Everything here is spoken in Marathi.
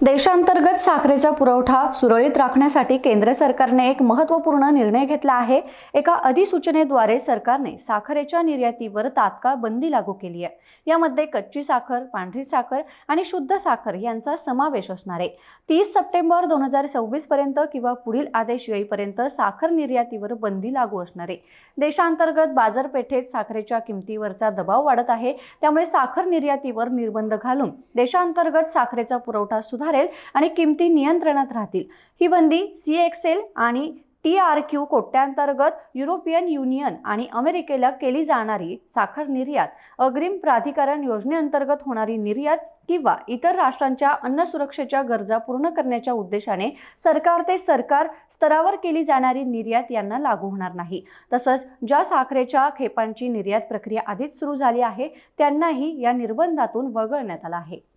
देशांतर्गत साखरेचा पुरवठा सुरळीत राखण्यासाठी केंद्र सरकारने एक महत्त्वपूर्ण निर्णय घेतला आहे। एका अधिसूचनेद्वारे सरकारने साखरेच्या निर्यातीवर तात्काळ बंदी लागू केली आहे। यामध्ये कच्ची साखर, पांढरी साखर आणि शुद्ध साखर यांचा समावेश असणार आहे। 30 सप्टेंबर 2026 पर्यंत किंवा पुढील आदेश येईपर्यंत साखर निर्यातीवर बंदी लागू असणार आहे। देशांतर्गत बाजारपेठेत साखरेच्या किमतीवरचा दबाव वाढत आहे, त्यामुळे साखर निर्यातीवर निर्बंध घालून देशांतर्गत साखरेचा पुरवठा सुधारेल आणि किमती नियंत्रणात राहतील। ही बंदी CXL आणि TRQ कोट्यांतर्गत युरोपियन युनियन आणि अमेरिकेला केली जाणारी साखर निर्यात, अग्रिम प्राधिकरण योजनेअंतर्गत होणारी निर्यात किंवा इतर राष्ट्रांच्या अन्न सुरक्षेच्या गरजा पूर्ण करण्याच्या उद्देशाने सरकार ते सरकार स्तरावर केली जाणारी निर्यात यांना लागू होणार नाही। तसंच ज्या साखरेच्या खेपांची निर्यात प्रक्रिया आधीच सुरू झाली आहे त्यांनाही या निर्बंधातून वगळण्यात आलं आहे।